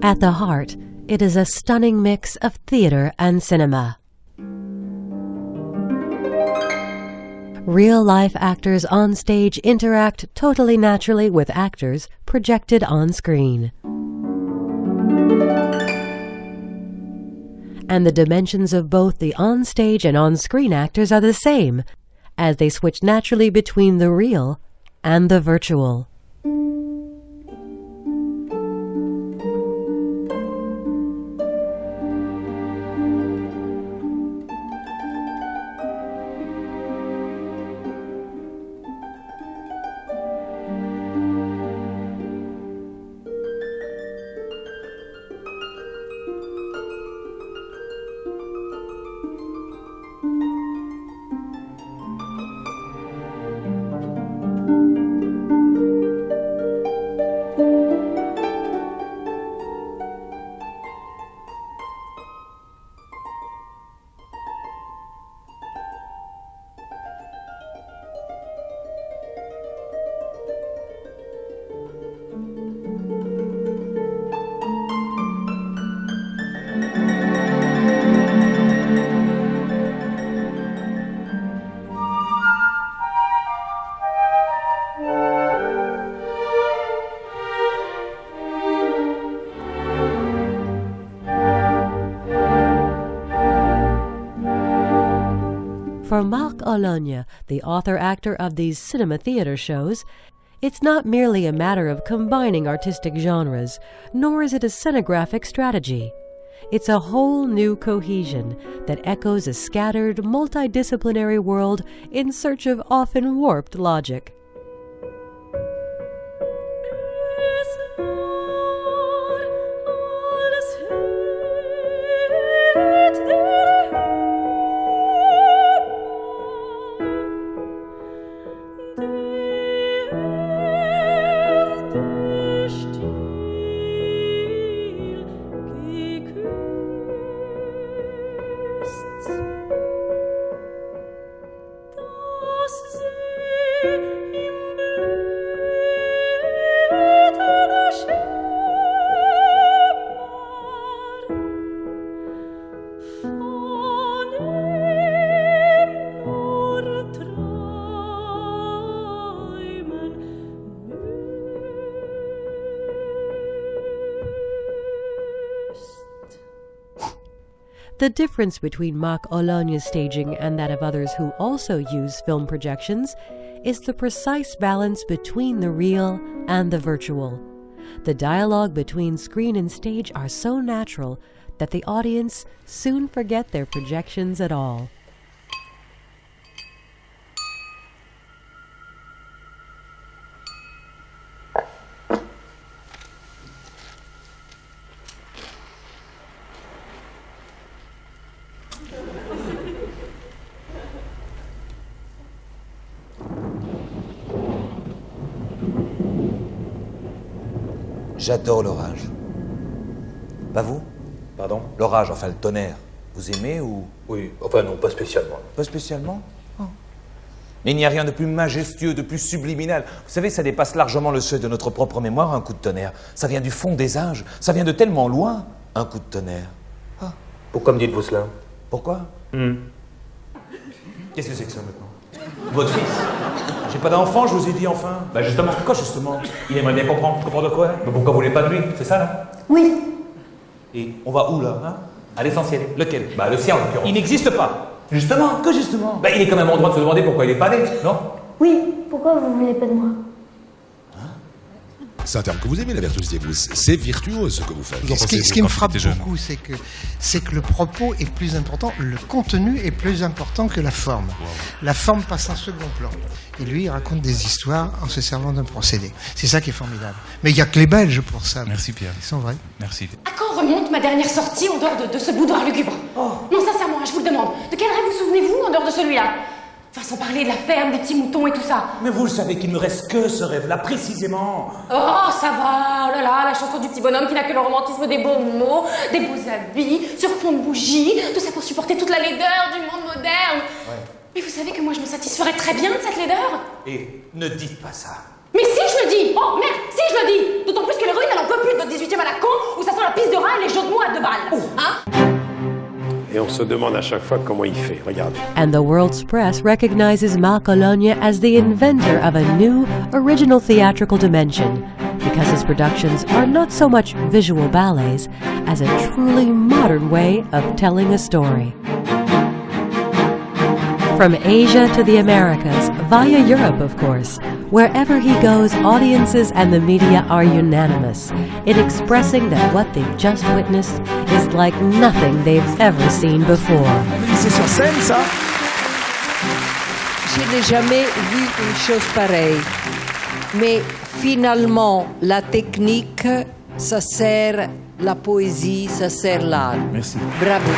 At the heart, it is a stunning mix of theater and cinema. Real-life actors on stage interact totally naturally with actors projected on screen. And the dimensions of both the on-stage and on-screen actors are the same, as they switch naturally between the real and the virtual. For Marc Ologne, the author-actor of these cinema theater shows, it's not merely a matter of combining artistic genres, nor is it a scenographic strategy. It's a whole new cohesion that echoes a scattered, multidisciplinary world in search of often warped logic. The difference between Marc Ologne's staging and that of others who also use film projections is the precise balance between the real and the virtual. The dialogue between screen and stage are so natural that the audience soon forget their projections at all. J'adore l'orage. Pas vous? Pardon? L'orage, enfin le tonnerre. Vous aimez ou... Oui, enfin non, pas spécialement. Pas spécialement? Oh. Mais il n'y a rien de plus majestueux, de plus subliminal. Vous savez, ça dépasse largement le seuil de notre propre mémoire, un coup de tonnerre. Ça vient du fond des âges, ça vient de tellement loin, un coup de tonnerre. Ah. Pourquoi me dites-vous cela? Pourquoi? Qu'est-ce que c'est que ça maintenant? Votre fils? J'ai pas d'enfant, je vous ai dit enfin. Bah justement. Pourquoi justement? Il aimerait bien comprendre. Comprendre quoi? Bah pourquoi vous voulez pas de lui? C'est ça là? Oui. Et on va où là, hein? À l'essentiel. Lequel? Bah le sien en l'occurrence. Il n'existe pas. Justement. Que justement? Bah il est quand même en droit de se demander pourquoi il est pas né, non? Oui, pourquoi vous voulez pas de moi? C'est un terme que vous aimez, la virtuosité. C'est virtuose ce que vous faites. Ce qui me frappe beaucoup, c'est que le propos est plus important, le contenu est plus important que la forme. Wow. La forme passe en second plan. Et lui, il raconte des histoires en se servant d'un procédé. C'est ça qui est formidable. Mais il n'y a que les Belges pour ça. Merci Pierre. Ils sont vrais. Merci. À quand remonte ma dernière sortie en dehors de ce boudoir lugubre? Non, sincèrement, je vous le demande. De quel rêve vous souvenez-vous en dehors de celui-là? Enfin, sans parler de la ferme, des petits moutons et tout ça. Mais vous le savez qu'il ne me reste que ce rêve-là, précisément. Oh, ça va, oh là là, la chanson du petit bonhomme qui n'a que le romantisme des beaux mots, des beaux habits, sur fond de bougies, tout ça pour supporter toute la laideur du monde moderne. Ouais. Mais vous savez que moi, je me satisferais très bien de cette laideur. Et ne dites pas ça. Mais si je le dis! Oh, merde, si je le dis! D'autant plus que l'héroïne, elle en peux plus de votre 18e à la con où ça sent la pisse de rein et les jeux de mots à 2 balles. Hein? Et on se demande à chaque fois comment il fait. Regardez. And the world's press recognizes Marc Ologna as the inventor of a new, original theatrical dimension, because his productions are not so much visual ballets as a truly modern way of telling a story. From Asia to the Americas, via Europe of course, wherever he goes, audiences and the media are unanimous in expressing that what they've just witnessed is like nothing they've ever seen before. C'est sur scène, ça? Je n'ai jamais vu une chose pareille. Mais finalement, la technique, ça sert la poésie, ça sert l'art. Merci. Bravo.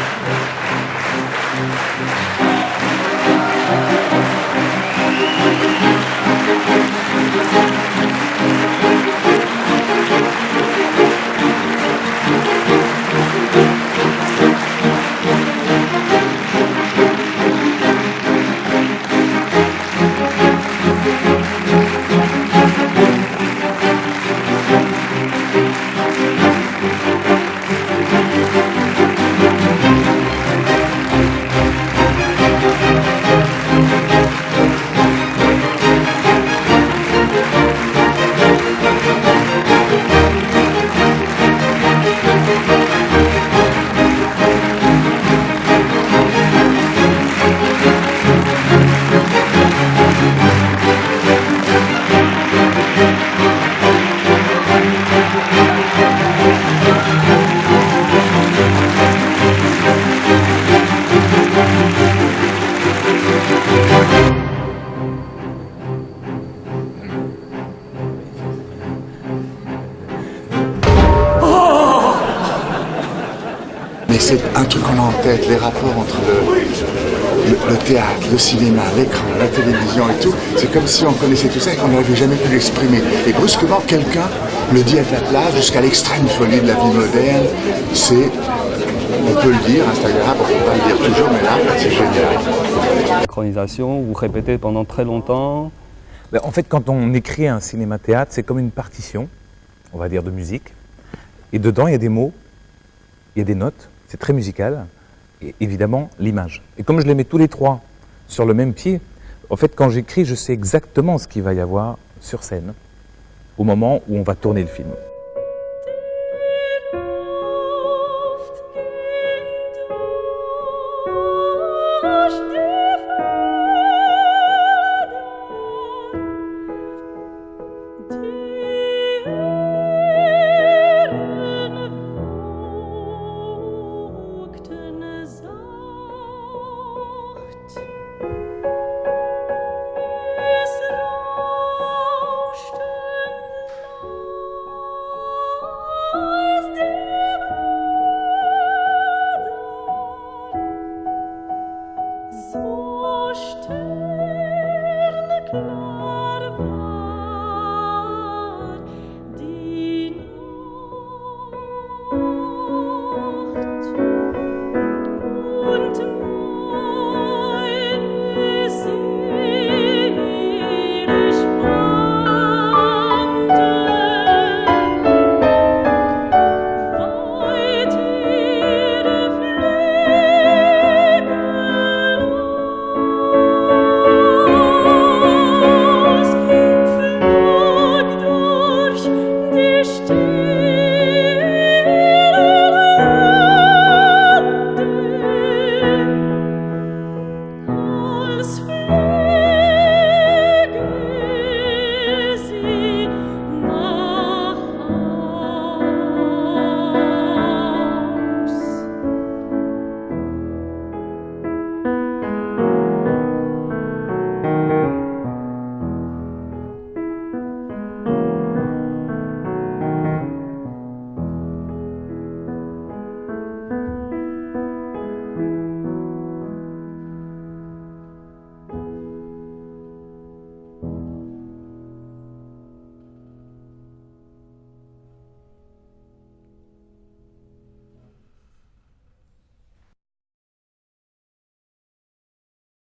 Mais c'est un truc qu'on a en tête, les rapports entre le théâtre, le cinéma, l'écran, la télévision et tout. C'est comme si on connaissait tout ça et qu'on n'avait jamais pu l'exprimer. Et brusquement, quelqu'un le dit à ta place, jusqu'à l'extrême folie de la vie moderne. C'est, on peut le dire, Instagram, on ne peut pas le dire toujours, mais là, c'est génial. Synchronisation, vous répétez pendant très longtemps. En fait, quand on écrit un cinéma-théâtre, c'est comme une partition, on va dire, de musique. Et dedans, il y a des mots, il y a des notes, c'est très musical, et évidemment, l'image. Et comme je les mets tous les trois sur le même pied, en fait, quand j'écris, je sais exactement ce qu'il va y avoir sur scène, au moment où on va tourner le film.